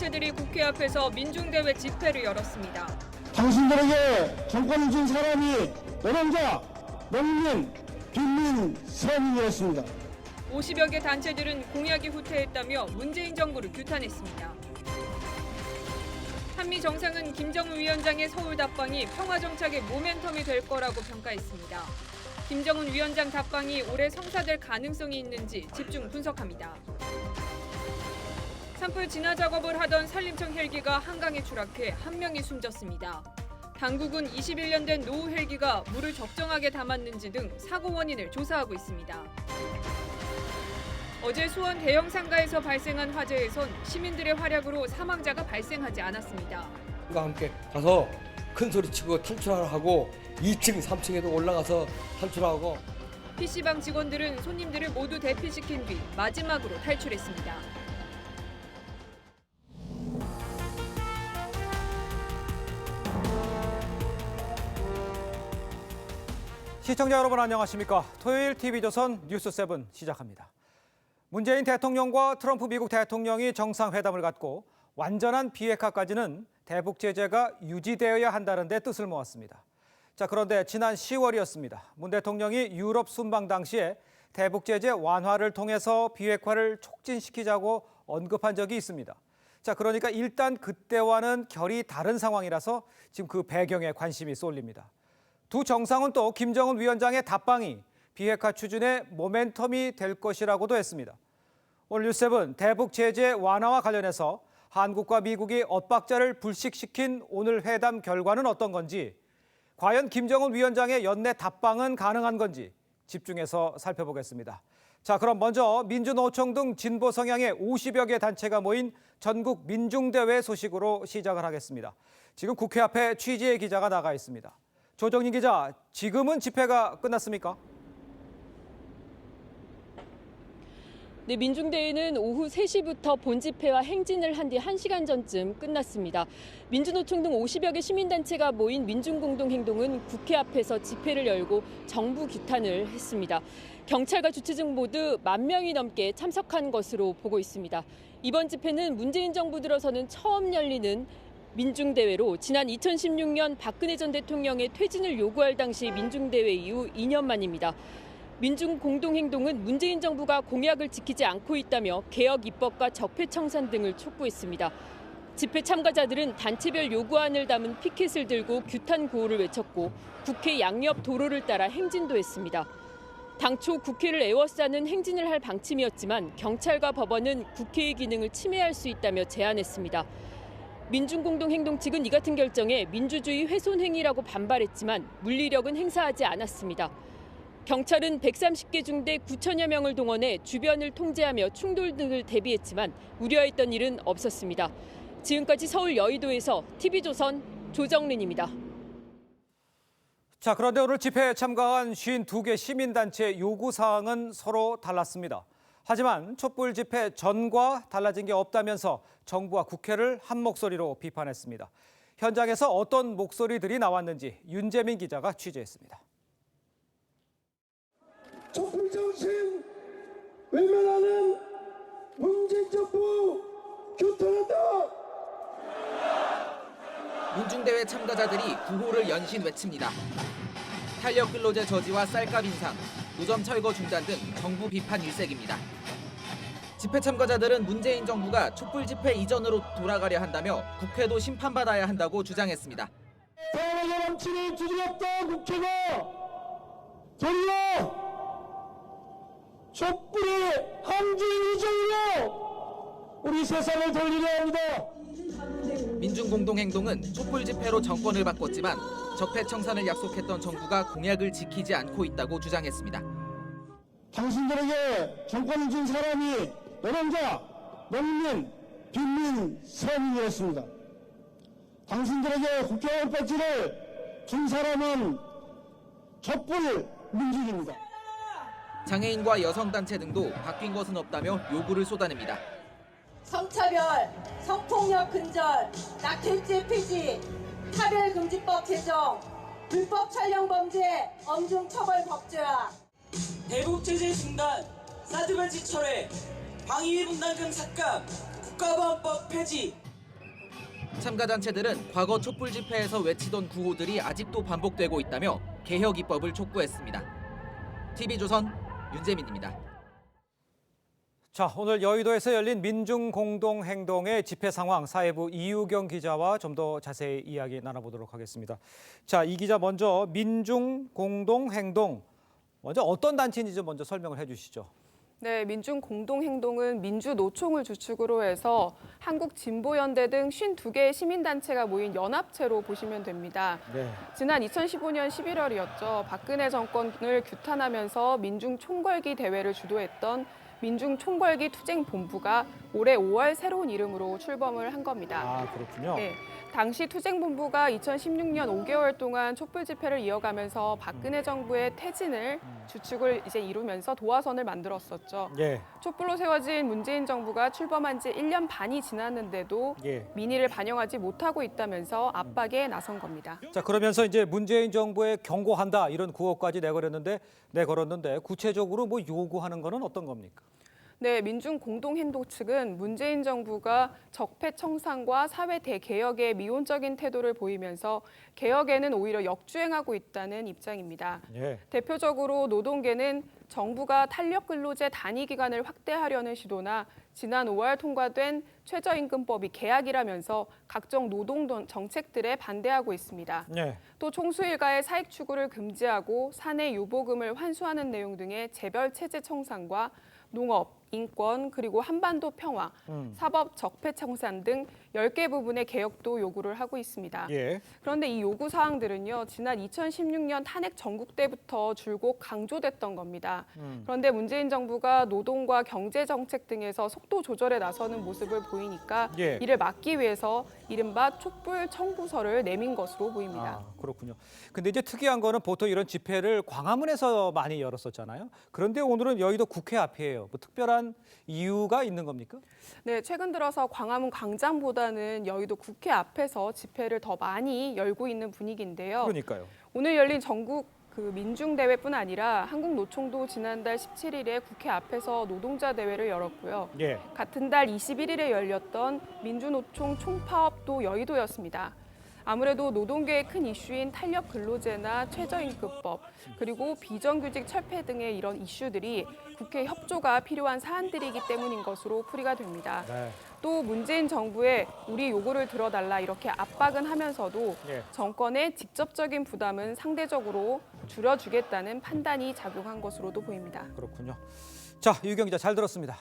단체들이 국회 앞에서 민중대회 집회를 열었습니다. 당신들에게 정권을 준 사람이 노동자, 농민, 빈민, 서민이었습니다. 50여 개 단체들은 공약이 후퇴했다며 문재인 정부를 규탄했습니다. 한미 정상은 김정은 위원장의 서울 답방이 평화 정착의 모멘텀이 될 거라고 평가했습니다. 김정은 위원장 답방이 올해 성사될 가능성이 있는지 집중 분석합니다. 산불 진화 작업을 하던 산림청 헬기가 한강에 추락해 한 명이 숨졌습니다. 당국은 21년 된 노후 헬기가 물을 적정하게 담았는지 등 사고 원인을 조사하고 있습니다. 어제 수원 대형 상가에서 발생한 화재에선 시민들의 활약으로 사망자가 발생하지 않았습니다. 함께 가서 큰 소리치고 탈출하고 2층, 3층에도 올라가서 탈출하고 PC방 직원들은 손님들을 모두 대피시킨 뒤 마지막으로 탈출했습니다. 시청자 여러분 안녕하십니까? 토요일 TV조선 뉴스7 시작합니다. 문재인 대통령과 트럼프 미국 대통령이 정상회담을 갖고 완전한 비핵화까지는 대북 제재가 유지되어야 한다는 데 뜻을 모았습니다. 자, 그런데 지난 10월이었습니다. 문 대통령이 유럽 순방 당시에 대북 제재 완화를 통해서 비핵화를 촉진시키자고 언급한 적이 있습니다. 자, 그러니까 일단 그때와는 결이 다른 상황이라서 지금 그 배경에 관심이 쏠립니다. 두 정상은 또 김정은 위원장의 답방이 비핵화 추진의 모멘텀이 될 것이라고도 했습니다. 오늘 뉴스7 대북 제재 완화와 관련해서 한국과 미국이 엇박자를 불식시킨 오늘 회담 결과는 어떤 건지, 과연 김정은 위원장의 연내 답방은 가능한 건지 집중해서 살펴보겠습니다. 자, 그럼 먼저 민주노총 등 진보 성향의 50여 개 단체가 모인 전국 민중대회 소식으로 시작을 하겠습니다. 지금 국회 앞에 취재의 기자가 나가 있습니다. 조정인 기자, 지금은 집회가 끝났습니까? 네, 민중대회는 오후 3시부터 본집회와 행진을 한 뒤 1시간 전쯤 끝났습니다. 민주노총 등 50여 개 시민단체가 모인 민중공동행동은 국회 앞에서 집회를 열고 정부 규탄을 했습니다. 경찰과 주최증 모두 10,000명이 넘게 참석한 것으로 보고 있습니다. 이번 집회는 문재인 정부 들어서는 처음 열리는 민중대회로 지난 2016년 박근혜 전 대통령의 퇴진을 요구할 당시 민중대회 이후 2년 만입니다. 민중공동행동은 문재인 정부가 공약을 지키지 않고 있다며 개혁 입법과 적폐청산 등을 촉구했습니다. 집회 참가자들은 단체별 요구안을 담은 피켓을 들고 규탄 구호를 외쳤고 국회 양옆 도로를 따라 행진도 했습니다. 당초 국회를 에워싸는 행진을 할 방침이었지만 경찰과 법원은 국회의 기능을 침해할 수 있다며 제안했습니다. 민중공동행동 측은 이 같은 결정에 민주주의 훼손 행위라고 반발했지만 물리력은 행사하지 않았습니다. 경찰은 130개 중대 9천여 명을 동원해 주변을 통제하며 충돌 등을 대비했지만 우려했던 일은 없었습니다. 지금까지 서울 여의도에서 TV조선 조정린입니다. 자, 그런데 오늘 집회에 참가한 52개 시민단체 요구사항은 서로 달랐습니다. 하지만 촛불 집회 전과 달라진 게 없다면서 정부와 국회를 한 목소리로 비판했습니다. 현장에서 어떤 목소리들이 나왔는지 윤재민 기자가 취재했습니다. 촛불 정신 외면하는 문재인 정부 규탄한다. 민중대회 참가자들이 구호를 연신 외칩니다. 탄력 근로제 저지와 쌀값 인상, 노점 철거 중단 등 정부 비판 일색입니다. 집회 참가자들은 문재인 정부가 촛불 집회 이전으로 돌아가려 한다며 국회도 심판받아야 한다고 주장했습니다. 사랑의 넘치는 주지없던 국회가 돌려 촛불의 항진 이전으로 우리 세상을 돌리려 합니다. 민중공동행동은 촛불 집회로 정권을 바꿨지만 적폐청산을 약속했던 정부가 공약을 지키지 않고 있다고 주장했습니다. 당신들에게 정권을 준 사람이 노동자, 농민, 빈민, 서민이었습니다. 당신들에게 국회의원 배지를 준 사람은 촛불 민중입니다. 장애인과 여성단체 등도 바뀐 것은 없다며 요구를 쏟아냅니다. 성차별, 성폭력 근절, 낙태죄 폐지, 차별금지법 제정, 불법 촬영 범죄 엄중 처벌 법제화, 대북 제재 중단, 사드 배치 철회, 방위비 분담금 삭감, 국가보안법 폐지. 참가 단체들은 과거 촛불 집회에서 외치던 구호들이 아직도 반복되고 있다며 개혁 입법을 촉구했습니다. TV조선 윤재민입니다. 자, 오늘 여의도에서 열린 민중공동행동의 집회 상황 사회부 이유경 기자와 좀 더 자세히 이야기 나눠보도록 하겠습니다. 자, 이 기자 먼저 민중공동행동 먼저 어떤 단체인지 먼저 설명을 해주시죠. 네, 민중공동행동은 민주노총을 주축으로 해서 한국진보연대 등 52개의 시민단체가 모인 연합체로 보시면 됩니다. 네. 지난 2015년 11월이었죠. 박근혜 정권을 규탄하면서 민중총궐기 대회를 주도했던 민중총궐기 투쟁본부가 올해 5월 새로운 이름으로 출범을 한 겁니다. 아, 그렇군요. 네, 당시 투쟁본부가 2016년 5개월 동안 촛불 집회를 이어가면서 박근혜 정부의 퇴진을 주축을 이제 이루면서 도화선을 만들었었죠. 예. 촛불로 세워진 문재인 정부가 출범한 지 1년 반이 지났는데도 예. 민의를 반영하지 못하고 있다면서 압박에 나선 겁니다. 자, 그러면서 이제 문재인 정부에 경고한다 이런 구호까지 내걸었는데 구체적으로 뭐 요구하는 거는 어떤 겁니까? 네, 민중공동행동 측은 문재인 정부가 적폐청산과 사회 대개혁에 미온적인 태도를 보이면서 개혁에는 오히려 역주행하고 있다는 입장입니다. 예. 대표적으로 노동계는 정부가 탄력근로제 단위기간을 확대하려는 시도나 지난 5월 통과된 최저임금법이 계약이라면서 각종 노동 정책들에 반대하고 있습니다. 예. 또 총수 일가의 사익 추구를 금지하고 사내 유보금을 환수하는 내용 등의 재벌 체제 청산과 농업, 인권, 그리고 한반도 평화, 사법 적폐 청산 등 10개 부분의 개혁도 요구를 하고 있습니다. 예. 그런데 이 요구 사항들은요, 지난 2016년 탄핵 전국 때부터 줄곧 강조됐던 겁니다. 그런데 문재인 정부가 노동과 경제 정책 등에서 속도 조절에 나서는 모습을 보이니까 예. 이를 막기 위해서 이른바 촛불 청구서를 내민 것으로 보입니다. 아, 그렇군요. 근데 이제 특이한 거는 보통 이런 집회를 광화문에서 많이 열었었잖아요. 그런데 오늘은 여의도 국회 앞이에요. 뭐 특별한 이유가 있는 겁니까? 네, 최근 들어서 광화문 광장보다는 여의도 국회 앞에서 집회를 더 많이 열고 있는 분위기인데요. 그러니까요. 오늘 열린 전국 민중대회뿐 아니라 한국노총도 지난달 17일에 국회 앞에서 노동자 대회를 열었고요. 예. 같은 달 21일에 열렸던 민주노총 총파업도 여의도였습니다. 아무래도 노동계의 큰 이슈인 탄력 근로제나 최저임금법, 그리고 비정규직 철폐 등의 이런 이슈들이 국회 협조가 필요한 사안들이기 때문인 것으로 풀이가 됩니다. 네. 또 문재인 정부에 우리 요구를 들어달라 이렇게 압박은 하면서도 예. 정권의 직접적인 부담은 상대적으로 줄여주겠다는 판단이 작용한 것으로도 보입니다. 그렇군요. 자, 유경 기자 잘 들었습니다.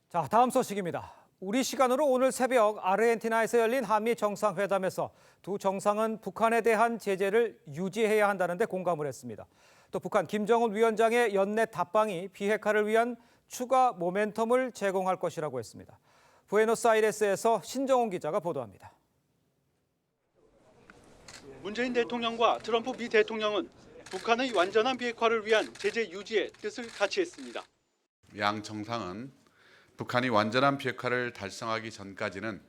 자, 다음 소식입니다. 우리 시간으로 오늘 새벽 아르헨티나에서 열린 한미 정상회담에서 두 정상은 북한에 대한 제재를 유지해야 한다는 데 공감을 했습니다. 또 북한 김정은 위원장의 연내 답방이 비핵화를 위한 추가 모멘텀을 제공할 것이라고 했습니다. 부에노스아이레스에서 신정훈 기자가 보도합니다. 문재인 대통령과 트럼프 미 대통령은 북한의 완전한 비핵화를 위한 제재 유지의 뜻을 같이 했습니다. 양 정상은 북한이 완전한 비핵화를 달성하기 전까지는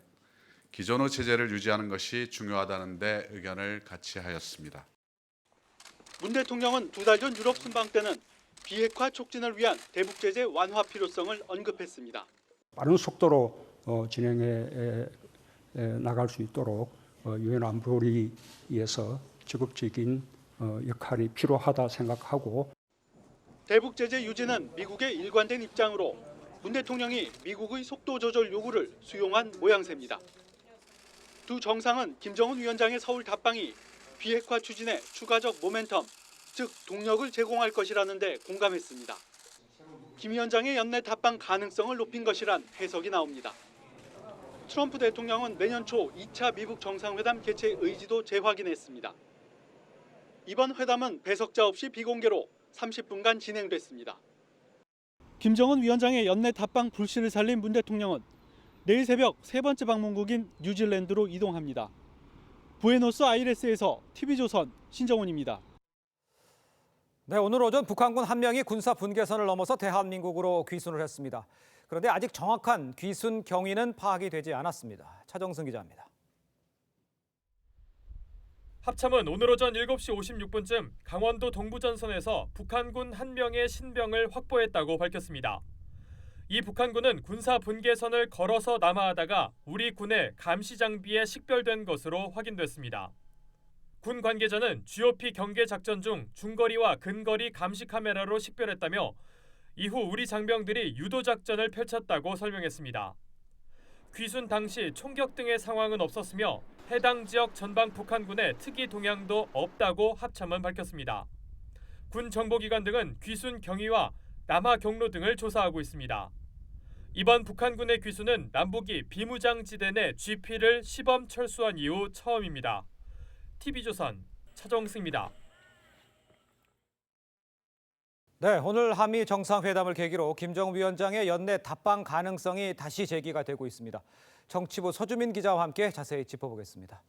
기존의 체제를 유지하는 것이 중요하다는 데 의견을 같이 하였습니다. 문 대통령은 두 달 전 유럽 순방 때는 비핵화 촉진을 위한 대북 제재 완화 필요성을 언급했습니다. 빠른 속도로 진행해 나갈 수 있도록 유엔 안보리에서 적극적인 역할이 필요하다 생각하고 대북 제재 유지는 미국의 일관된 입장으로 문 대통령이 미국의 속도 조절 요구를 수용한 모양새입니다. 두 정상은 김정은 위원장의 서울 답방이 비핵화 추진에 추가적 모멘텀, 즉 동력을 제공할 것이라는 데 공감했습니다. 김 위원장의 연내 답방 가능성을 높인 것이란 해석이 나옵니다. 트럼프 대통령은 내년 초 2차 미국 정상회담 개최 의지도 재확인했습니다. 이번 회담은 배석자 없이 비공개로 30분간 진행됐습니다. 김정은 위원장의 연내 답방 불씨를 살린 문 대통령은 내일 새벽 세 번째 방문국인 뉴질랜드로 이동합니다. 부에노스아이레스에서 TV조선 신정훈입니다. 네, 오늘 오전 북한군 한 명이 군사 분계선을 넘어서 대한민국으로 귀순을 했습니다. 그런데 아직 정확한 귀순 경위는 파악이 되지 않았습니다. 차정승 기자입니다. 합참은 오늘 오전 7시 56분쯤 강원도 동부전선에서 북한군 한 명의 신병을 확보했다고 밝혔습니다. 이 북한군은 군사 분계선을 걸어서 남하하다가 우리 군의 감시 장비에 식별된 것으로 확인됐습니다. 군 관계자는 GOP 경계 작전 중 중거리와 근거리 감시 카메라로 식별했다며 이후 우리 장병들이 유도 작전을 펼쳤다고 설명했습니다. 귀순 당시 총격 등의 상황은 없었으며 해당 지역 전방 북한군의 특이 동향도 없다고 합참은 밝혔습니다. 군 정보기관 등은 귀순 경위와 남하 경로 등을 조사하고 있습니다. 이번 북한군의 귀순은 남북이 비무장지대 내 GP를 시범 철수한 이후 처음입니다. TV조선 차정승입니다. 네, 오늘 한미 정상회담을 계기로 김정은 위원장의 연내 답방 가능성이 다시 제기가 되고 있습니다. 정치부 서주민 기자와 함께 자세히 짚어보겠습니다.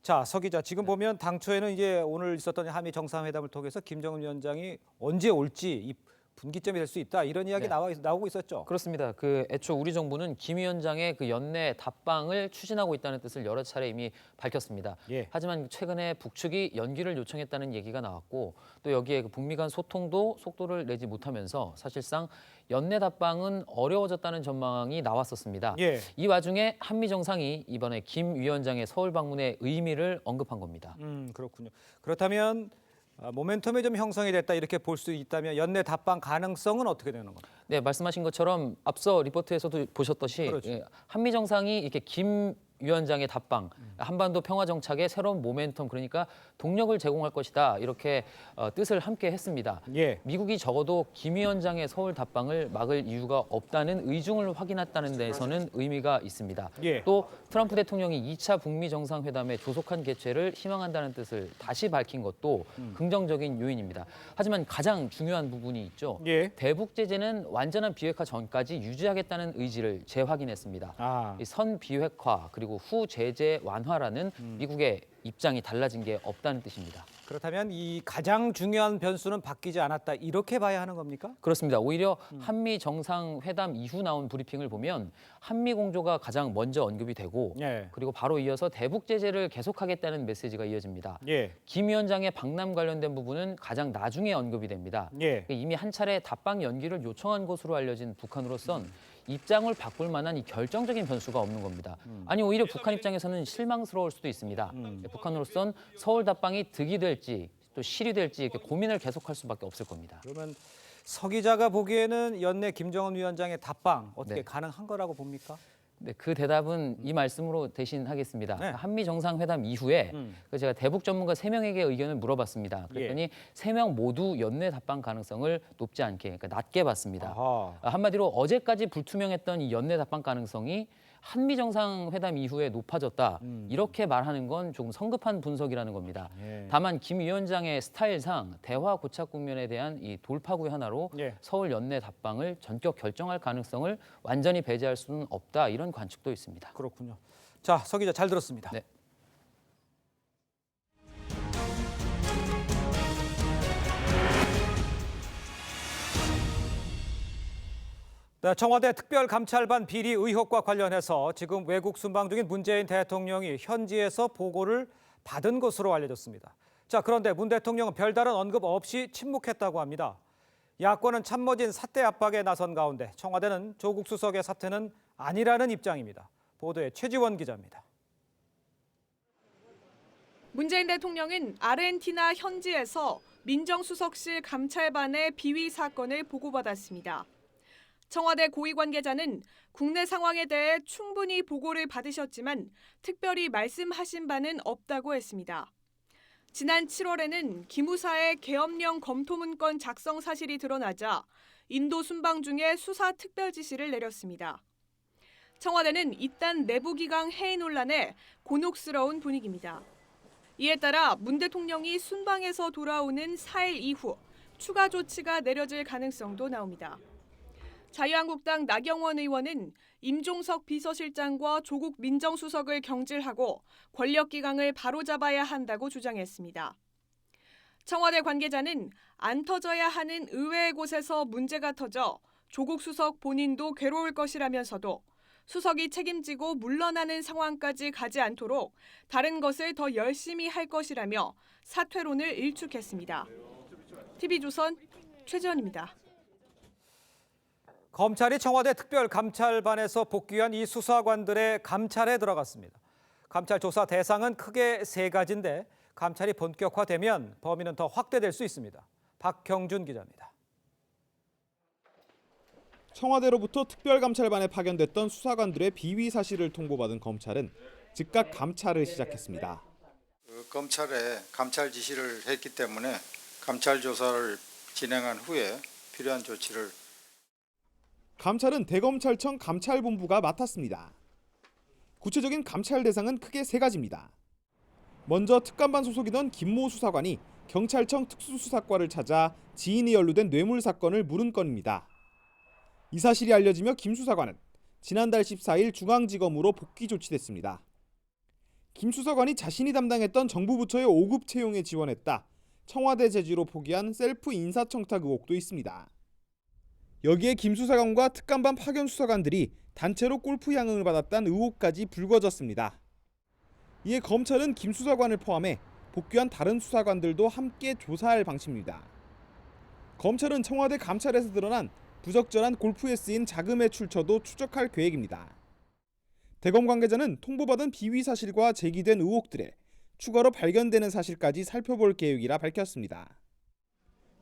자, 서 기자, 지금 보면 당초에는 이제 오늘 있었던 한미 정상회담을 통해서 김정은 위원장이 언제 올지 이 분기점이 될 수 있다 이런 이야기 나오고 있었죠. 그렇습니다. 애초 우리 정부는 김 위원장의 연내 답방을 추진하고 있다는 뜻을 여러 차례 이미 밝혔습니다. 하지만 최근에 북측이 연기를 요청했다는 얘기가 나왔고 또 여기에 북미 간 소통도 속도를 내지 못하면서 사실상 연내 답방은 어려워졌다는 전망이 나왔었습니다. 이 와중에 한미 정상이 이번에 김 위원장의 서울 방문의 의미를 언급한 겁니다. 그렇군요. 그렇다면 모멘텀이 좀 형성이 됐다 이렇게 볼 수 있다면 연내 답방 가능성은 어떻게 되는 건가요? 네, 말씀하신 것처럼 앞서 리포트에서도 보셨듯이 한미 정상이 이렇게 김 위원장의 답방, 한반도 평화 정착의 새로운 모멘텀 그러니까 동력을 제공할 것이다 이렇게 뜻을 함께 했습니다. 미국이 적어도 김 위원장의 서울 답방을 막을 이유가 없다는 의중을 확인했다는 데에서는 의미가 있습니다. 또 트럼프 대통령이 2차 북미 정상회담의 조속한 개최를 희망한다는 뜻을 다시 밝힌 것도 긍정적인 요인입니다. 하지만 가장 중요한 부분이 있죠. 대북 제재는 완전한 비핵화 전까지 유지하겠다는 의지를 재확인했습니다. 선 비핵화 그리고 후 제재 완화라는 미국의 입장이 달라진 게 없다는 뜻입니다. 그렇다면 이 가장 중요한 변수는 바뀌지 않았다 이렇게 봐야 하는 겁니까? 그렇습니다. 오히려 한미 정상회담 이후 나온 브리핑을 보면 한미 공조가 가장 먼저 언급이 되고 그리고 바로 이어서 대북 제재를 계속하겠다는 메시지가 이어집니다. 김 위원장의 방남 관련된 부분은 가장 나중에 언급이 됩니다. 이미 한 차례 답방 연기를 요청한 것으로 알려진 북한으로선 입장을 바꿀 만한 이 결정적인 변수가 없는 겁니다. 아니 오히려 북한 입장에서는 실망스러울 수도 있습니다. 북한으로선 서울 답방이 득이 될지 또 실이 될지 이렇게 고민을 계속할 수밖에 없을 겁니다. 그러면 서 기자가 보기에는 연내 김정은 위원장의 답방 어떻게 가능한 거라고 봅니까? 네, 그 대답은 이 말씀으로 대신하겠습니다. 한미 정상회담 이후에 제가 대북 전문가 3명에게 의견을 물어봤습니다. 그랬더니 3명 모두 연내 답방 가능성을 높지 않게, 그러니까 낮게 봤습니다. 한마디로 어제까지 불투명했던 이 연내 답방 가능성이 한미 정상회담 이후에 높아졌다. 이렇게 말하는 건 조금 성급한 분석이라는 겁니다. 다만 김 위원장의 스타일상 대화 고착 국면에 대한 이 돌파구의 하나로 서울 연내 답방을 전격 결정할 가능성을 완전히 배제할 수는 없다. 이런 관측도 있습니다. 그렇군요. 자, 서 기자 잘 들었습니다. 네. 청와대 특별감찰반 비리 의혹과 관련해서 지금 외국 순방 중인 문재인 대통령이 현지에서 보고를 받은 것으로 알려졌습니다. 자, 그런데 문 대통령은 별다른 언급 없이 침묵했다고 합니다. 야권은 참모진 사퇴 압박에 나선 가운데 청와대는 조국 수석의 사퇴는 아니라는 입장입니다. 보도에 최지원 기자입니다. 문재인 대통령은 아르헨티나 현지에서 민정수석실 감찰반의 비위 사건을 보고받았습니다. 청와대 고위 관계자는 국내 상황에 대해 충분히 보고를 받으셨지만 특별히 말씀하신 바는 없다고 했습니다. 지난 7월에는 기무사의 계엄령 검토 문건 작성 사실이 드러나자 인도 순방 중에 수사 특별 지시를 내렸습니다. 청와대는 이딴 내부기강 해임 논란에 곤혹스러운 분위기입니다. 이에 따라 문 대통령이 순방에서 돌아오는 4일 이후 추가 조치가 내려질 가능성도 나옵니다. 자유한국당 나경원 의원은 임종석 비서실장과 조국 민정수석을 경질하고 권력기강을 바로잡아야 한다고 주장했습니다. 청와대 관계자는 안 터져야 하는 의외의 곳에서 문제가 터져 조국 수석 본인도 괴로울 것이라면서도 수석이 책임지고 물러나는 상황까지 가지 않도록 다른 것을 더 열심히 할 것이라며 사퇴론을 일축했습니다. TV조선 최지원입니다. 검찰이 청와대 특별감찰반에서 복귀한 이 수사관들의 감찰에 들어갔습니다. 감찰 조사 대상은 크게 세 가지인데 감찰이 본격화되면 범위는 더 확대될 수 있습니다. 박형준 기자입니다. 청와대로부터 특별감찰반에 파견됐던 수사관들의 비위 사실을 통보받은 검찰은 즉각 감찰을 시작했습니다. 검찰에 감찰 지시를 했기 때문에 감찰 조사를 진행한 후에 필요한 조치를. 감찰은 대검찰청 감찰본부가 맡았습니다. 구체적인 감찰 대상은 크게 세 가지입니다. 먼저 특감반 소속이던 김모 수사관이 경찰청 특수수사과를 찾아 지인이 연루된 뇌물 사건을 물은 건입니다. 이 사실이 알려지며 김 수사관은 지난달 14일 중앙지검으로 복귀 조치됐습니다. 김 수사관이 자신이 담당했던 정부 부처의 5급 채용에 지원했다. 청와대 제지로 포기한 셀프 인사청탁 의혹도 있습니다. 여기에 김 수사관과 특감반 파견 수사관들이 단체로 골프 향응을 받았다는 의혹까지 불거졌습니다. 이에 검찰은 김 수사관을 포함해 복귀한 다른 수사관들도 함께 조사할 방침입니다. 검찰은 청와대 감찰에서 드러난 부적절한 골프에 쓰인 자금의 출처도 추적할 계획입니다. 대검 관계자는 통보받은 비위 사실과 제기된 의혹들에 추가로 발견되는 사실까지 살펴볼 계획이라 밝혔습니다.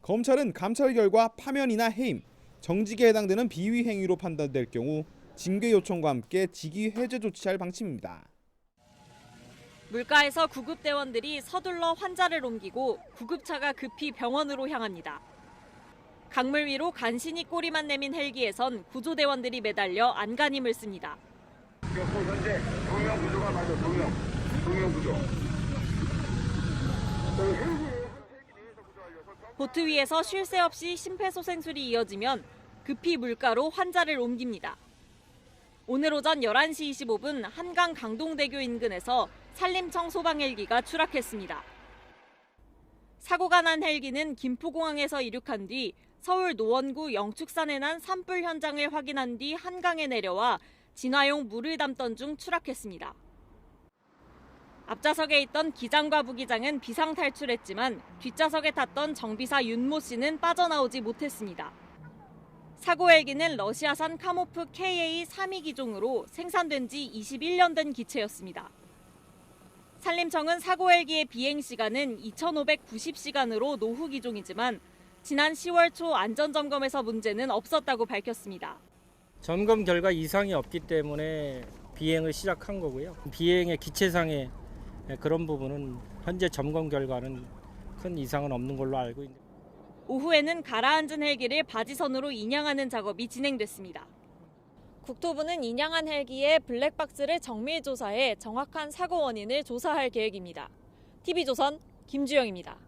검찰은 감찰 결과 파면이나 해임, 정직에 해당되는 비위 행위로 판단될 경우 징계 요청과 함께 직위 해제 조치할 방침입니다. 물가에서 구급대원들이 서둘러 환자를 옮기고 구급차가 급히 병원으로 향합니다. 강물 위로 간신히 꼬리만 내민 헬기에선 구조대원들이 매달려 안간힘을 씁니다. 현재 동명 구조가 맞아, 동명 구조. 보트 위에서 쉴 새 없이 심폐소생술이 이어지면 급히 물가로 환자를 옮깁니다. 오늘 오전 11시 25분 한강 강동대교 인근에서 산림청 소방 헬기가 추락했습니다. 사고가 난 헬기는 김포공항에서 이륙한 뒤 서울 노원구 영축산에 난 산불 현장을 확인한 뒤 한강에 내려와 진화용 물을 담던 중 추락했습니다. 앞좌석에 있던 기장과 부기장은 비상 탈출했지만 뒷좌석에 탔던 정비사 윤모 씨는 빠져나오지 못했습니다. 사고 헬기는 러시아산 카모프 KA-32 기종으로 생산된 지 21년 된 기체였습니다. 산림청은 사고 헬기의 비행 시간은 2,590시간으로 노후 기종이지만 지난 10월 초 안전점검에서 문제는 없었다고 밝혔습니다. 점검 결과 이상이 없기 때문에 비행을 시작한 거고요. 비행의 기체상의 그런 부분은 현재 점검 결과는 큰 이상은 없는 걸로 알고 있습니다. 오후에는 가라앉은 헬기를 바지선으로 인양하는 작업이 진행됐습니다. 국토부는 인양한 헬기의 블랙박스를 정밀 조사해 정확한 사고 원인을 조사할 계획입니다. TV조선 김주영입니다.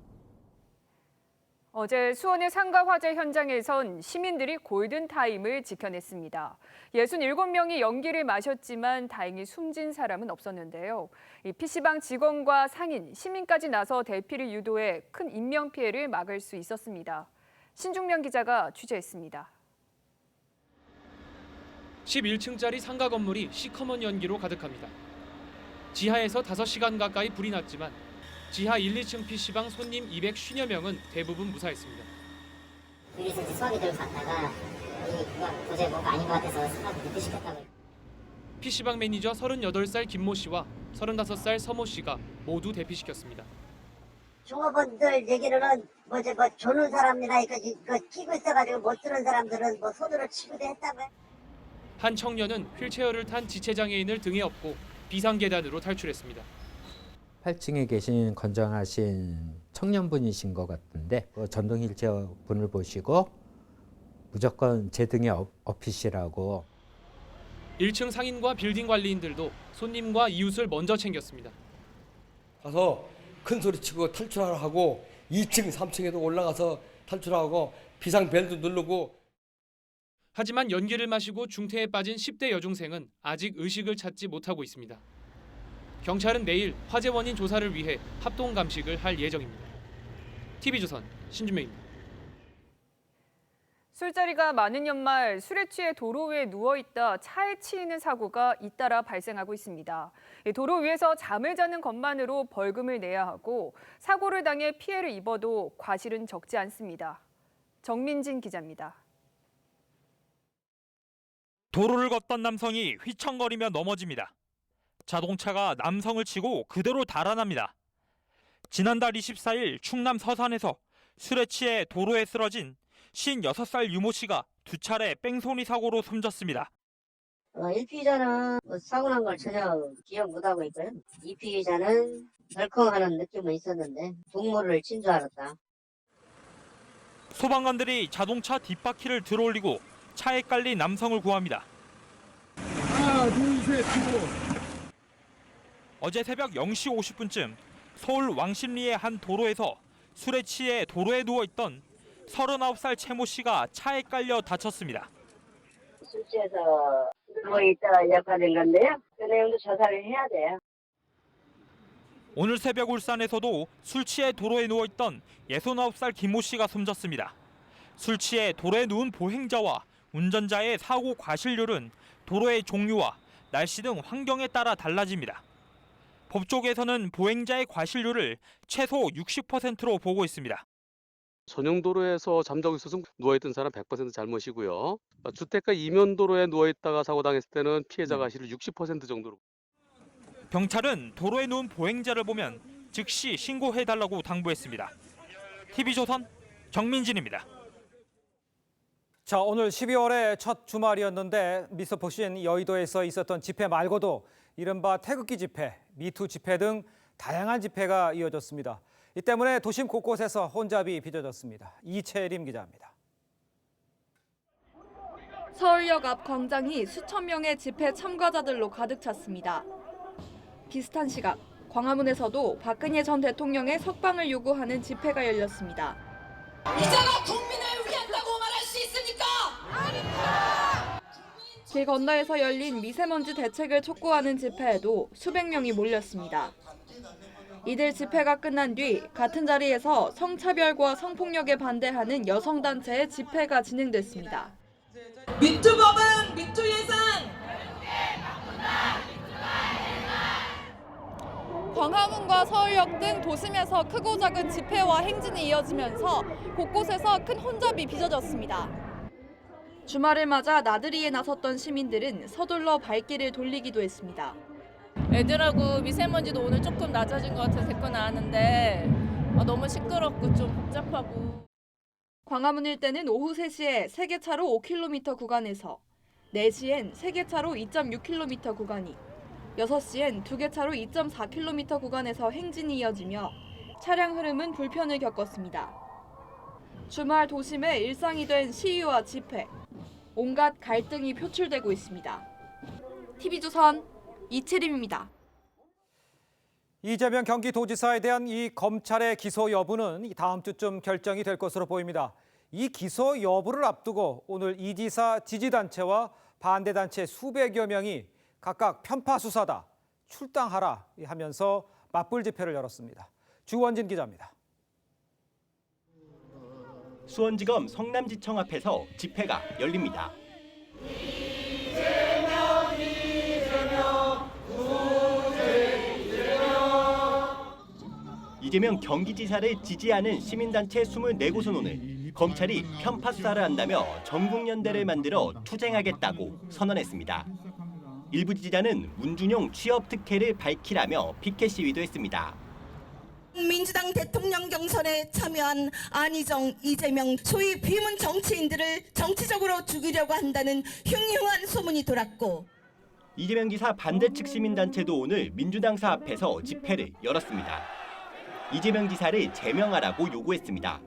어제 수원의 상가 화재 현장에선 시민들이 골든타임을 지켜냈습니다. 67명이 연기를 마셨지만 다행히 숨진 사람은 없었는데요. 이 PC방 직원과 상인, 시민까지 나서 대피를 유도해 큰 인명피해를 막을 수 있었습니다. 신중명 기자가 취재했습니다. 11층짜리 상가 건물이 시커먼 연기로 가득합니다. 지하에서 5시간 가까이 불이 났지만 지하 1, 2층 PC방 손님 250여 명은 대부분 무사했습니다. 여기서 이제 소화기들 갔다가 이거 도저히 뭐가 아닌 것 같아서 수납을 대피시켰다고. PC방 매니저 38살 김모 씨와 35살 서모 씨가 모두 대피시켰습니다. 종업원들 얘기로는 뭐 조는 사람이나 이거 끼고 있어가지고 못 들은 사람들은 뭐 손으로 치기도 했다고. 한 청년은 휠체어를 탄 지체장애인을 등에 업고 비상계단으로 탈출했습니다. 8층에 계신 건장하신 청년분이신 것 같은데 전동 휠체어 분을 보시고 무조건 제 등에 업히시라고. 1층 상인과 빌딩 관리인들도 손님과 이웃을 먼저 챙겼습니다. 가서 큰 소리 치고 탈출하고 2층, 3층에도 올라가서 탈출하고 비상벨도 누르고. 하지만 연기를 마시고 중태에 빠진 10대 여중생은 아직 의식을 찾지 못하고 있습니다. 경찰은 내일 화재 원인 조사를 위해 합동 감식을 할 예정입니다. TV조선 신준명입니다. 술자리가 많은 연말 술에 취해 도로 위에 누워있다 차에 치이는 사고가 잇따라 발생하고 있습니다. 도로 위에서 잠을 자는 것만으로 벌금을 내야 하고 사고를 당해 피해를 입어도 과실은 적지 않습니다. 정민진 기자입니다. 도로를 걷던 남성이 휘청거리며 넘어집니다. 자동차가 남성을 치고 그대로 달아납니다. 지난달 24일 충남 서산에서 술에 취해 도로에 쓰러진 56살 유모 씨가 두 차례 뺑소니 사고로 숨졌습니다. 1피의자는 사고 난 걸 전혀 기억 못하고 있고요. 2피의자는 덜컹하는 느낌은 있었는데 동물을 친 줄 알았다. 소방관들이 자동차 뒷바퀴를 들어올리고 차에 깔린 남성을 구합니다. 하나, 둘, 셋, 고. 어제 새벽 0시 50분쯤 서울 왕십리의 한 도로에서 술에 취해 도로에 누워있던 39살 최모 씨가 차에 깔려 다쳤습니다. 술 취해서 누워있다가 역할된 건데요. 그 내용도 조사를 해야 돼요. 오늘 새벽 울산에서도 술 취해 도로에 누워있던 69살 김모 씨가 숨졌습니다. 술 취해 도로에 누운 보행자와 운전자의 사고 과실률은 도로의 종류와 날씨 등 환경에 따라 달라집니다. 법조계에서는 보행자의 과실률을 최소 60%로 보고 있습니다. 전용도로에서 잠자고 있어서 누워있던 사람 100% 잘못이고요. 주택가 이면도로에 누워있다가 사고당했을 때는 피해자 과실을 60% 정도로. 경찰은 도로에 누운 보행자를 보면 즉시 신고해달라고 당부했습니다. TV조선 정민진입니다. 자, 오늘 12월의 첫 주말이었는데 미처 보신 여의도에서 있었던 집회 말고도 이른바 태극기 집회, 미투 집회 등 다양한 집회가 이어졌습니다. 이 때문에 도심 곳곳에서 혼잡이 빚어졌습니다. 이채림 기자입니다. 서울역 앞 광장이 수천 명의 집회 참가자들로 가득 찼습니다. 비슷한 시각, 광화문에서도 박근혜 전 대통령의 석방을 요구하는 집회가 열렸습니다. 이제가 국민을 위한다고 말할 수 있습니까? 아닙니다. 길 건너에서 열린 미세먼지 대책을 촉구하는 집회에도 수백 명이 몰렸습니다. 이들 집회가 끝난 뒤 같은 자리에서 성차별과 성폭력에 반대하는 여성단체의 집회가 진행됐습니다. 미투법은 미투 예산! 광화문과 서울역 등 도심에서 크고 작은 집회와 행진이 이어지면서 곳곳에서 큰 혼잡이 빚어졌습니다. 주말을 맞아 나들이에 나섰던 시민들은 서둘러 발길을 돌리기도 했습니다. 애들하고 미세먼지도 오늘 조금 낮아진 것 같아서 데리고 나왔는데 너무 시끄럽고 좀 복잡하고. 광화문 일대는 오후 3시에 3개차로 5km 구간에서 4시엔 3개차로 2.6km 구간이 6시엔 2개차로 2.4km 구간에서 행진이 이어지며 차량 흐름은 불편을 겪었습니다. 주말 도심의 일상이 된 시위와 집회, 온갖 갈등이 표출되고 있습니다. TV조선 이채림입니다. 이재명 경기도지사에 대한 이 검찰의 기소 여부는 다음 주쯤 결정이 될 것으로 보입니다. 이 기소 여부를 앞두고 오늘 이 지사 지지단체와 반대단체 수백여 명이 각각 편파 수사다, 출당하라 하면서 맞불 집회를 열었습니다. 주원진 기자입니다. 수원지검 성남지청 앞에서 집회가 열립니다. 이재명 경기지사를 지지하는 시민단체 24곳은 오늘 검찰이 편파 수사를 한다며 전국연대를 만들어 투쟁하겠다고 선언했습니다. 일부 지지자는 문준용 취업 특혜를 밝히라며 피켓 시위도 했습니다. 민주당 대통령 경선에 참여한 안희정, 이재명 소위 비문 정치인들을 정치적으로 죽이려고 한다는 흉흉한 소문이 돌았고 이재명 지사 반대 측 시민단체도 오늘 민주당사 앞에서 집회를 열었습니다. 이재명 지사를 제명하라고 요구했습니다.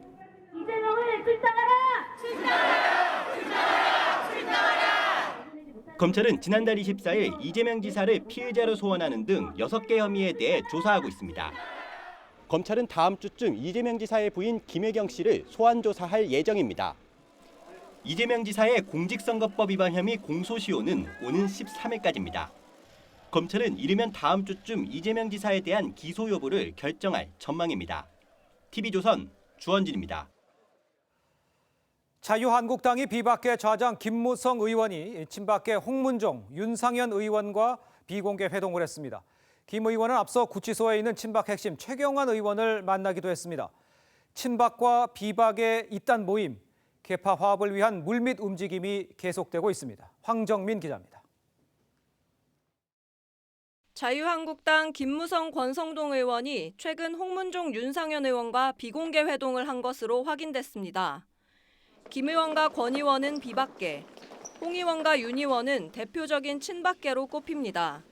이재명을 출당하라! 출당하라! 출당하라! 출당하라! 검찰은 지난달 24일 이재명 지사를 피의자로 소환하는 등 6개 혐의에 대해 조사하고 있습니다. 검찰은 다음 주쯤 이재명 지사의 부인 김혜경 씨를 소환 조사할 예정입니다. 이재명 지사의 공직선거법 위반 혐의 공소시효는 오는 13일까지입니다. 검찰은 이르면 다음 주쯤 이재명 지사에 대한 기소 여부를 결정할 전망입니다. TV조선 주원진입니다. 자유한국당이 비박계 좌장 김무성 의원이 친박계 홍문종, 윤상현 의원과 비공개 회동을 했습니다. 김 의원은 앞서 구치소에 있는 친박 핵심 최경환 의원을 만나기도 했습니다. 친박과 비박의 이딴 모임, 계파 화합을 위한 물밑 움직임이 계속되고 있습니다. 황정민 기자입니다. 자유한국당 김무성 권성동 의원이 최근 홍문종 윤상현 의원과 비공개 회동을 한 것으로 확인됐습니다. 김 의원과 권 의원은 비박계, 홍 의원과 윤 의원은 대표적인 친박계로 꼽힙니다.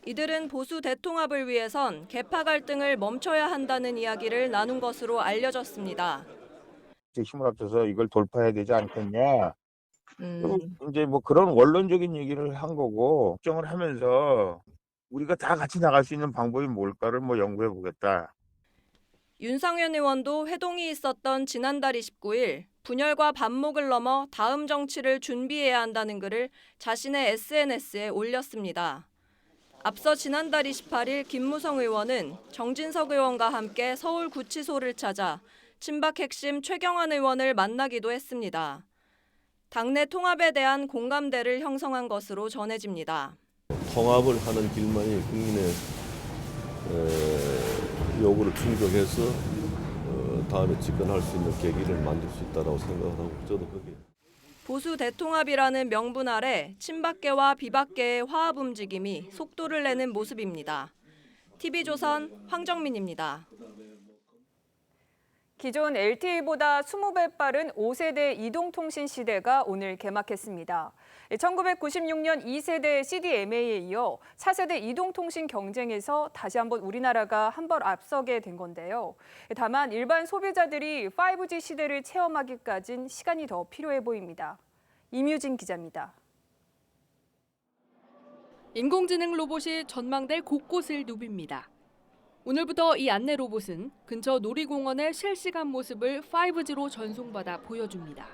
이들은 보수 대통합을 위해선 계파 갈등을 멈춰야 한다는 이야기를 나눈 것으로 알려졌습니다. 힘을 합쳐서 이걸 돌파해야 되지 않겠냐. 이제 뭐 그런 원론적인 얘기를 한 거고, 걱정을 하면서 우리가 다 같이 나갈 수 있는 방법이 뭘까를 뭐 연구해 보겠다. 윤상현 의원도 회동이 있었던 지난달 29일 분열과 반목을 넘어 다음 정치를 준비해야 한다는 글을 자신의 SNS에 올렸습니다. 앞서 지난달 28일 김무성 의원은 정진석 의원과 함께 서울구치소를 찾아 친박 핵심 최경환 의원을 만나기도 했습니다. 당내 통합에 대한 공감대를 형성한 것으로 전해집니다. 통합을 하는 길만이 국민의 요구를 충족해서 다음에 집권할 수 있는 계기를 만들 수 있다고 생각하고 저도 그게. 보수 대통합이라는 명분 아래 친박계와 비박계의 화합 움직임이 속도를 내는 모습입니다. TV조선 황정민입니다. 기존 LTE보다 20배 빠른 5세대 이동통신 시대가 오늘 개막했습니다. 1996년 2세대 CDMA에 이어 4세대 이동통신 경쟁에서 다시 한번 우리나라가 한 발 앞서게 된 건데요. 다만 일반 소비자들이 5G 시대를 체험하기까진 시간이 더 필요해 보입니다. 임유진 기자입니다. 인공지능 로봇이 전망대 곳곳을 누빕니다. 오늘부터 이 안내 로봇은 근처 놀이공원의 실시간 모습을 5G로 전송받아 보여줍니다.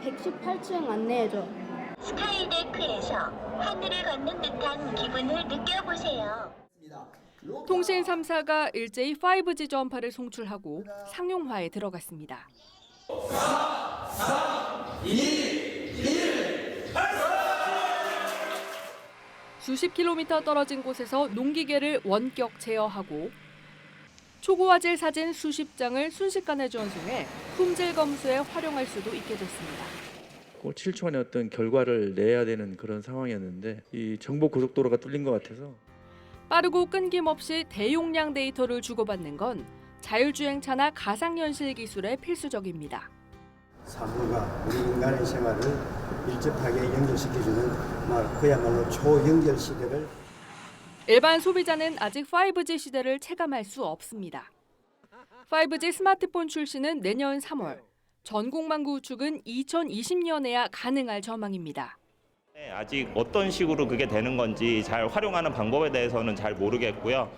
118층 안내해줘. 스카이데크에서 하늘을 걷는 듯한 기분을 느껴보세요. 통신 3사가 일제히 5G 전파를 송출하고 상용화에 들어갔습니다. 4, 3, 2, 1, 수십 킬로미터 떨어진 곳에서 농기계를 원격 제어하고 초고화질 사진 수십 장을 순식간에 전송해 품질 검수에 활용할 수도 있게 됐습니다. 7초 만에 어떤 결과를 내야 되는 그런 상황이었는데 이 정보 고속도로가 뚫린 것 같아서 빠르고 끊김없이 대용량 데이터를 주고받는 건 자율주행차나 가상현실 기술에 필수적입니다. 사물과 우리 인간의 생활을 밀접하게 연결시켜주는 그야말로 초연결 시대를 일반 소비자는 아직 5G 시대를 체감할 수 없습니다. 5G 스마트폰 출시는 내년 3월, 전국망 구축은 2020년에야 가능할 전망입니다. 아직 어떤 식으로 그게 되는 건지 잘 활용하는 방법에 대해서는 잘 모르겠고요.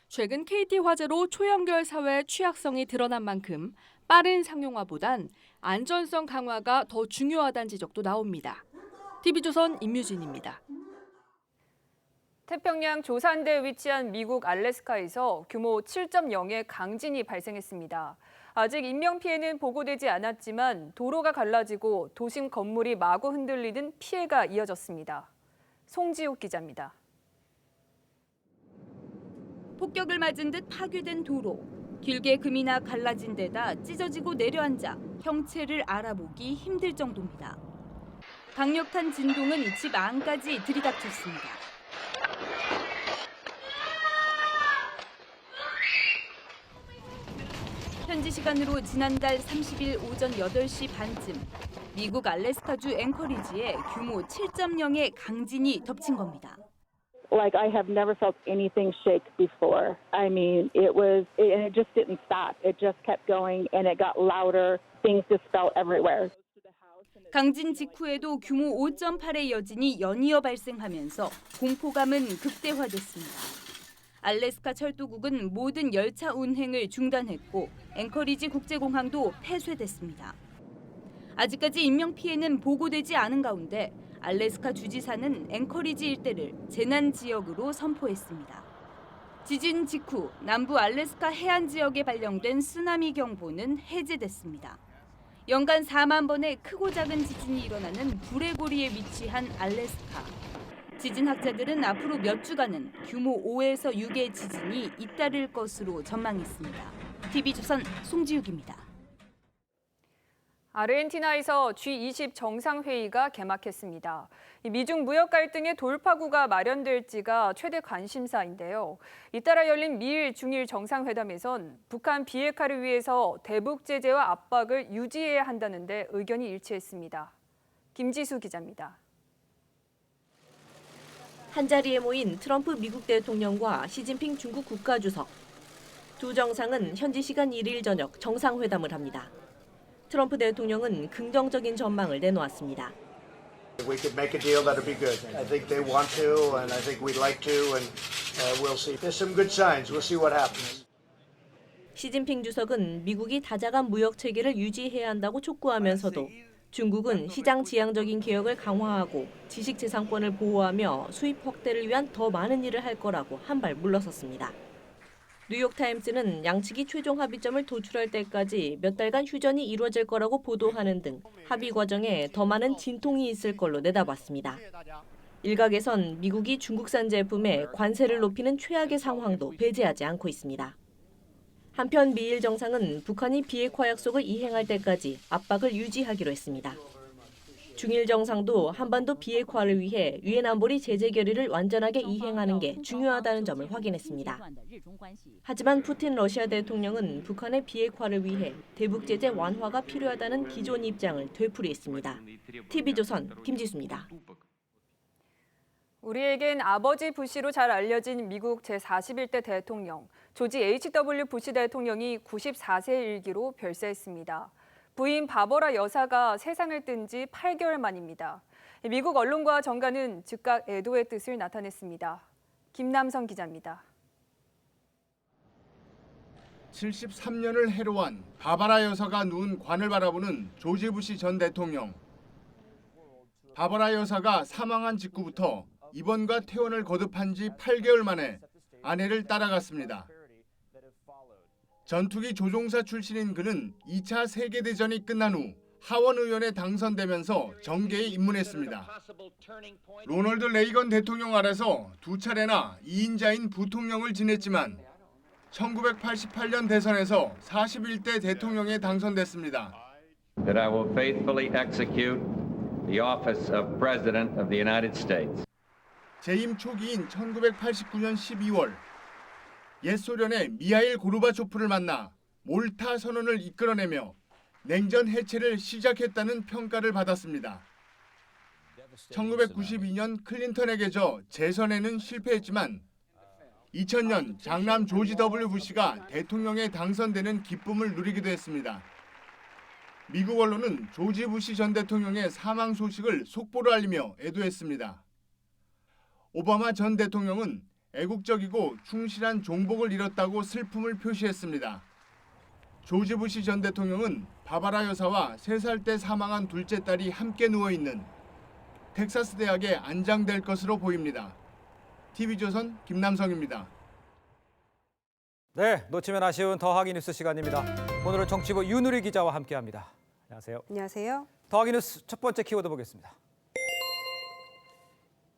최근 KT화재로 초연결 사회의 취약성이 드러난 만큼 빠른 상용화보단 안전성 강화가 더 중요하다는 지적도 나옵니다. TV조선 임유진입니다. 태평양 조산대에 위치한 미국 알래스카에서 규모 7.0의 강진이 발생했습니다. 아직 인명피해는 보고되지 않았지만 도로가 갈라지고 도심 건물이 마구 흔들리는 피해가 이어졌습니다. 송지욱 기자입니다. 폭격을 맞은 듯 파괴된 도로. 길게 금이나 갈라진 데다 찢어지고 내려앉아 형체를 알아보기 힘들 정도입니다. 강력한 진동은 집 안까지 들이닥쳤습니다. 현지 시간으로 지난달 30일 오전 8시 반쯤 미국 알래스카주 앵커리지에 규모 7.0의 강진이 덮친 겁니다. Like I have never felt anything shake before. I mean, it just didn't stop. It just kept going and it got louder. Things just fell everywhere. 강진 직후에도 규모 5.8의 여진이 연이어 발생하면서 공포감은 극대화됐습니다. 알래스카 철도국은 모든 열차 운행을 중단했고 앵커리지 국제공항도 폐쇄됐습니다. 아직까지 인명피해는 보고되지 않은 가운데 알래스카 주지사는 앵커리지 일대를 재난 지역으로 선포했습니다. 지진 직후 남부 알래스카 해안 지역에 발령된 쓰나미 경보는 해제됐습니다. 연간 4만 번의 크고 작은 지진이 일어나는 불의 고리에 위치한 알래스카. 지진학자들은 앞으로 몇 주간은 규모 5에서 6의 지진이 잇따를 것으로 전망했습니다. TV조선 송지욱입니다. 아르헨티나에서 G20 정상회의가 개막했습니다. 미중 무역 갈등의 돌파구가 마련될지가 최대 관심사인데요. 잇따라 열린 미일 중일 정상회담에선 북한 비핵화를 위해서 대북 제재와 압박을 유지해야 한다는 데 의견이 일치했습니다. 김지수 기자입니다. 한자리에 모인 트럼프 미국 대통령과 시진핑 중국 국가주석. 두 정상은 현지 시간 1일 저녁 정상회담을 합니다. 트럼프 대통령은 긍정적인 전망을 내놓았습니다. We could make a deal that'll be good. I think they want to, and I think we'd like to, and we'll see. There's some good signs. We'll see what happens. 시진핑 주석은 미국이 다자간 무역 체계를 유지해야 한다고 촉구하면서도 중국은 시장 지향적인 개혁을 강화하고 지식재산권을 보호하며 수입 확대를 위한 더 많은 일을 할 거라고 한 발 물러섰습니다. 뉴욕타임스는 양측이 최종 합의점을 도출할 때까지 몇 달간 휴전이 이루어질 거라고 보도하는 등 합의 과정에 더 많은 진통이 있을 걸로 내다봤습니다. 일각에선 미국이 중국산 제품에 관세를 높이는 최악의 상황도 배제하지 않고 있습니다. 한편 미일 정상은 북한이 비핵화 약속을 이행할 때까지 압박을 유지하기로 했습니다. 중일 정상도 한반도 비핵화를 위해 유엔 안보리 제재 결의를 완전하게 이행하는 게 중요하다는 점을 확인했습니다. 하지만 푸틴 러시아 대통령은 북한의 비핵화를 위해 대북 제재 완화가 필요하다는 기존 입장을 되풀이했습니다. TV조선 김지수입니다. 우리에겐 아버지 부시로 잘 알려진 미국 제41대 대통령 조지 H.W. 부시 대통령이 94세 일기로 별세했습니다. 부인 바버라 여사가 세상을 뜬 지 8개월 만입니다. 미국 언론과 정가는 즉각 애도의 뜻을 나타냈습니다. 김남성 기자입니다. 73년을 해로한 바바라 여사가 누운 관을 바라보는 조지 부시 전 대통령. 바바라 여사가 사망한 직후부터 입원과 퇴원을 거듭한 지 8개월 만에 아내를 따라갔습니다. 전투기 조종사 출신인 그는 2차 세계대전이 끝난 후 하원 의원에 당선되면서 정계에 입문했습니다. 로널드 레이건 대통령 아래서 두 차례나 2인자인 부통령을 지냈지만 1988년 대선에서 41대 대통령에 당선됐습니다. That I will faithfully execute the office of President of the United States. 재임 초기인 1989년 12월 옛 소련의 미하일 고르바초프를 만나 몰타 선언을 이끌어내며 냉전 해체를 시작했다는 평가를 받았습니다. 1992년 클린턴에게 져 재선에는 실패했지만 2000년 장남 조지 W. 부시가 대통령에 당선되는 기쁨을 누리기도 했습니다. 미국 언론은 조지 부시 전 대통령의 사망 소식을 속보로 알리며 애도했습니다. 오바마 전 대통령은 애국적이고 충실한 종복을 잃었다고 슬픔을 표시했습니다. 조지 부시 전 대통령은 바바라 여사와 3살 때 사망한 둘째 딸이 함께 누워있는 텍사스 대학에 안장될 것으로 보입니다. TV조선 김남성입니다. 네, 놓치면 아쉬운 더하기 뉴스 시간입니다. 오늘은 정치부 윤우리 기자와 함께합니다. 안녕하세요. 안녕하세요. 더하기 뉴스 첫 번째 키워드 보겠습니다.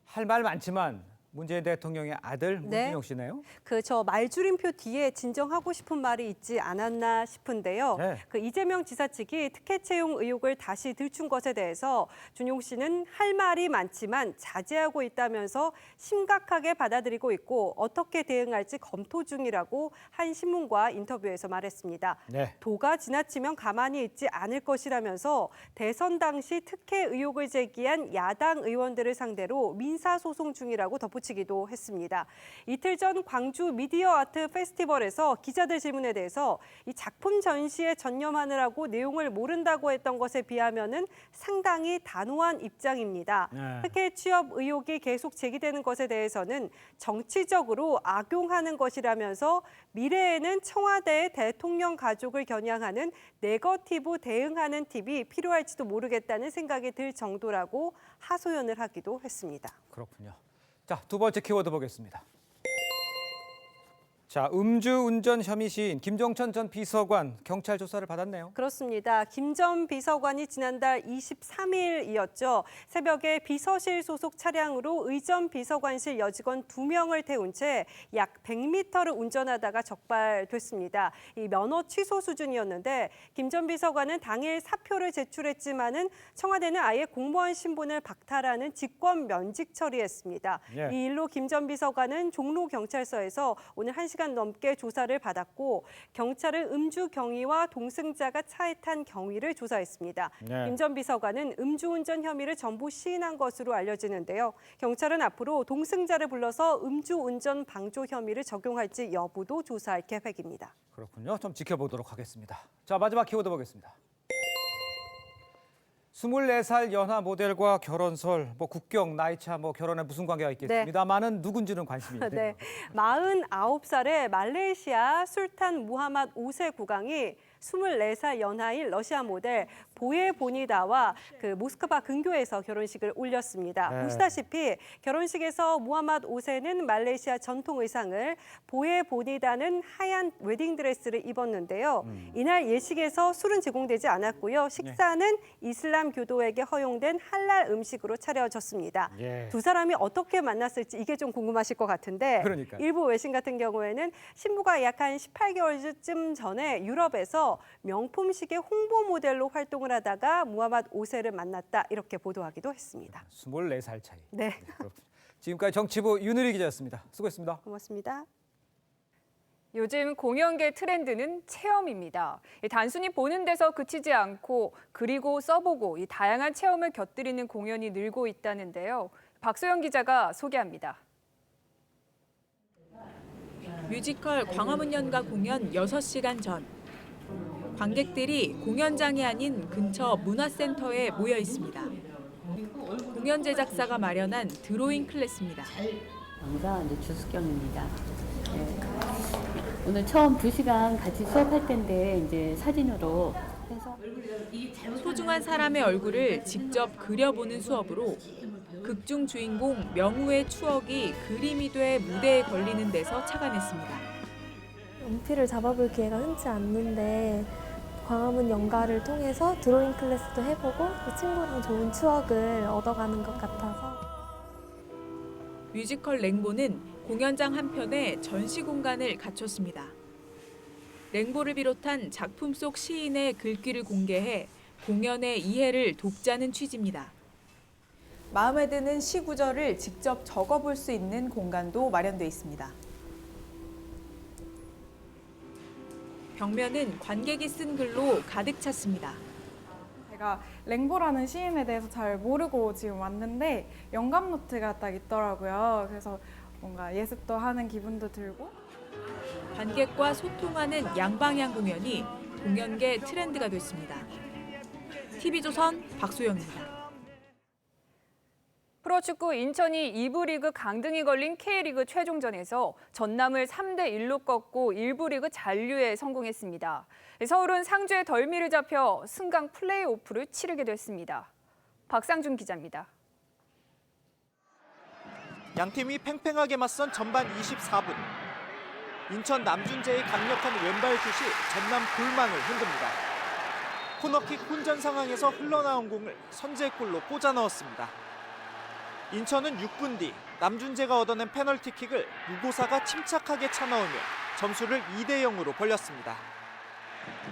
할 말 많지만 문재인 대통령의 아들 문준용 씨네요. 저 말줄임표 뒤에 진정하고 싶은 말이 있지 않았나 싶은데요. 이재명 지사 측이 특혜 채용 의혹을 다시 들춘 것에 대해서 준용 씨는 할 말이 많지만 자제하고 있다면서 심각하게 받아들이고 있고 어떻게 대응할지 검토 중이라고 한 신문과 인터뷰에서 말했습니다. 도가 지나치면 가만히 있지 않을 것이라면서 대선 당시 특혜 의혹을 제기한 야당 의원들을 상대로 민사소송 중이라고 덧붙이기도 했습니다. 이틀 전 광주 미디어 아트 페스티벌에서 기자들 질문에 대해서 이 작품 전시에 전념하느라고 내용을 모른다고 했던 것에 비하면은 상당히 단호한 입장입니다. 특혜 취업 의혹이 계속 제기되는 것에 대해서는 정치적으로 악용하는 것이라면서 미래에는 청와대의 대통령 가족을 겨냥하는 네거티브 대응하는 팁이 필요할지도 모르겠다는 생각이 들 정도라고 하소연을 하기도 했습니다. 그렇군요. 자, 두 번째 키워드 보겠습니다. 자, 음주운전 혐의 시인 김종천 전 비서관 경찰 조사를 받았네요. 그렇습니다. 김 전 비서관이 지난달 23일이었죠. 새벽에 비서실 소속 차량으로 의전 비서관실 여직원 2명을 태운 채 약 100m를 운전하다가 적발됐습니다. 이 면허 취소 수준이었는데 김 전 비서관은 당일 사표를 제출했지만은 청와대는 아예 공무원 신분을 박탈하는 직권 면직 처리했습니다. 예. 이 일로 김 전 비서관은 종로경찰서에서 오늘 1시간 넘게 조사를 받았고 경찰은 음주 경위와 동승자가 차에 탄 경위를 조사했습니다. 네. 김 전 비서관은 음주운전 혐의를 전부 시인한 것으로 알려지는데요. 경찰은 앞으로 동승자를 불러서 음주운전 방조 혐의를 적용할지 여부도 조사할 계획입니다. 그렇군요. 좀 지켜보도록 하겠습니다. 자, 마지막 키워드 보겠습니다. 24살 연하 모델과 결혼설, 국경, 나이차, 결혼에 무슨 관계가 있겠습니다만은 누군지는 관심이 있네요. 네, 49살의 말레이시아 술탄 무하마드 5세 국왕이 24살 연하인 러시아 모델 보예 보니다와 모스크바 근교에서 결혼식을 올렸습니다. 네. 보시다시피 결혼식에서 무하마드 5세는 말레이시아 전통 의상을, 보예 보니다는 하얀 웨딩드레스를 입었는데요. 이날 예식에서 술은 제공되지 않았고요. 식사는 이슬람 교도에게 허용된 할랄 음식으로 차려졌습니다. 예. 두 사람이 어떻게 만났을지 이게 좀 궁금하실 것 같은데 그러니까요. 일부 외신 같은 경우에는 신부가 약 한 18개월쯤 전에 유럽에서 명품시계 홍보 모델로 활동을 하다가 무하마드 5세를 만났다 이렇게 보도하기도 했습니다. 24살 차이. 네. 그렇군요. 지금까지 정치부 윤유리 기자였습니다. 수고했습니다. 고맙습니다. 요즘 공연계 트렌드는 체험입니다. 단순히 보는 데서 그치지 않고 그리고 써보고 이 다양한 체험을 곁들이는 공연이 늘고 있다는데요. 박소영 기자가 소개합니다. 뮤지컬 광화문 연가 공연 6시간 전. 관객들이 공연장이 아닌 근처 문화센터에 모여 있습니다. 공연 제작사가 마련한 드로잉 클래스입니다. 강사 주수경입니다. 네. 오늘 처음 2시간 같이 수업할 텐데 이제 사진으로 해서 소중한 사람의 얼굴을 직접 그려보는 수업으로 극중 주인공 명우의 추억이 그림이 돼 무대에 걸리는 데서 착안했습니다. 연필을 잡아볼 기회가 흔치 않는데 광화문 연가를 통해서 드로잉 클래스도 해보고 또 친구랑 좋은 추억을 얻어가는 것 같아서. 뮤지컬 랭보는 공연장 한편에 전시 공간을 갖췄습니다. 랭보를 비롯한 작품 속 시인의 글귀를 공개해 공연의 이해를 돕자는 취지입니다. 마음에 드는 시 구절을 직접 적어볼 수 있는 공간도 마련돼 있습니다. 벽면은 관객이 쓴 글로 가득 찼습니다. 제가 랭보라는 시인에 대해서 잘 모르고 지금 왔는데 영감 노트가 딱 있더라고요. 그래서 뭔가 예습도 하는 기분도 들고. 관객과 소통하는 양방향 공연이 공연계 트렌드가 됐습니다. TV조선 박소영입니다. 프로축구 인천이 2부 리그 강등이 걸린 K리그 최종전에서 전남을 3대1로 꺾고 1부 리그 잔류에 성공했습니다. 서울은 상주의 덜미를 잡혀 승강 플레이오프를 치르게 됐습니다. 박상준 기자입니다. 양팀이 팽팽하게 맞선 전반 24분. 인천 남준재의 강력한 왼발 슛이 전남 골망을 흔듭니다. 코너킥 혼전 상황에서 흘러나온 공을 선제골로 꽂아 넣었습니다. 인천은 6분 뒤 남준재가 얻어낸 페널티킥을 무고사가 침착하게 차넣으며 점수를 2대0으로 벌렸습니다.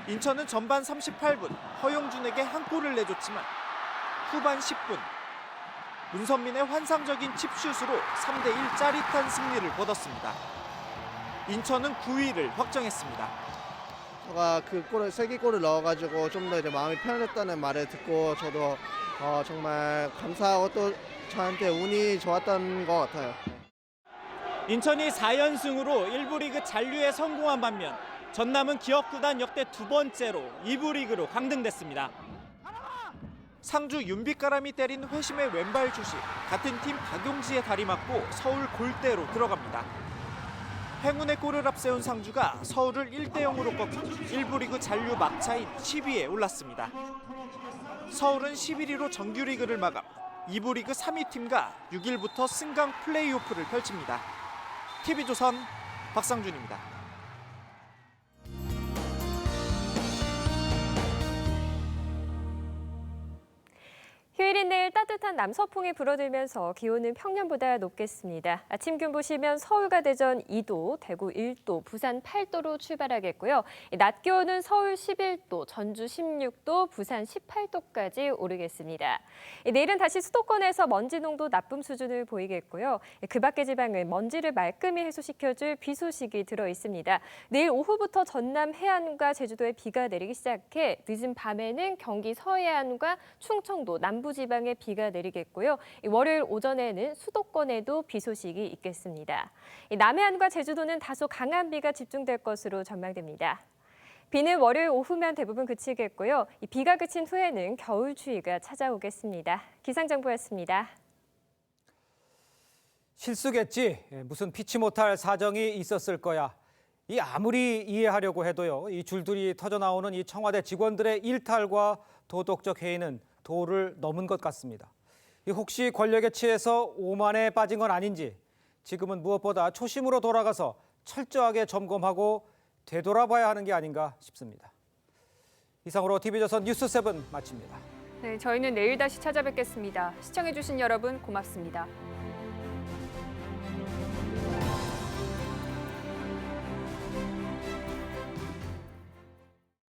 인천은 전반 38분 허용준에게 한 골을 내줬지만 후반 10분 문선민의 환상적인 칩슛으로 3대1 짜릿한 승리를 거뒀습니다. 인천은 9위를 확정했습니다. 제가 그 골을 세기골을 넣어가지고 좀 더 이제 마음이 편해졌다는 말을 듣고 저도 정말 감사하고 또 저한테 운이 좋았던 것 같아요. 인천이 4연승으로 1부 리그 잔류에 성공한 반면 전남은 기업구단 역대 2번째로 2부 리그로 강등됐습니다. 상주 윤빛가람이 때린 회심의 왼발 슛이 같은 팀 박용지의 다리 맞고 서울 골대로 들어갑니다. 행운의 골을 앞세운 상주가 서울을 1대0으로 꺾고 1부 리그 잔류 막차인 10위에 올랐습니다. 서울은 11위로 정규리그를 마감 2부 리그 3위 팀과 6일부터 승강 플레이오프를 펼칩니다. TV조선 박상준입니다. 휴일인 내일 따뜻한 남서풍이 불어들면서 기온은 평년보다 높겠습니다. 아침 기온 보시면 서울과 대전 2도, 대구 1도, 부산 8도로 출발하겠고요. 낮 기온은 서울 11도, 전주 16도, 부산 18도까지 오르겠습니다. 내일은 다시 수도권에서 먼지 농도 나쁨 수준을 보이겠고요. 그 밖의 지방은 먼지를 말끔히 해소시켜줄 비 소식이 들어 있습니다. 내일 오후부터 전남 해안과 제주도에 비가 내리기 시작해 늦은 밤에는 경기 서해안과 충청도 남부 지방에 비가 내리겠고요. 월요일 오전에는 수도권에도 비 소식이 있겠습니다. 남해안과 제주도는 다소 강한 비가 집중될 것으로 전망됩니다. 비는 월요일 오후면 대부분 그치겠고요. 비가 그친 후에는 겨울 추위가 찾아오겠습니다. 기상정보였습니다. 실수겠지. 무슨 피치 못할 사정이 있었을 거야. 이 아무리 이해하려고 해도요. 이 줄줄이 터져 나오는 이 청와대 직원들의 일탈과 도덕적 해이는 도를 넘은 것 같습니다. 혹시 권력에 취해서 오만에 빠진 건 아닌지 지금은 무엇보다 초심으로 돌아가서 철저하게 점검하고 되돌아봐야 하는 게 아닌가 싶습니다. 이상으로 TV조선 뉴스7 마칩니다. 네, 저희는 내일 다시 찾아뵙겠습니다. 시청해주신 여러분 고맙습니다.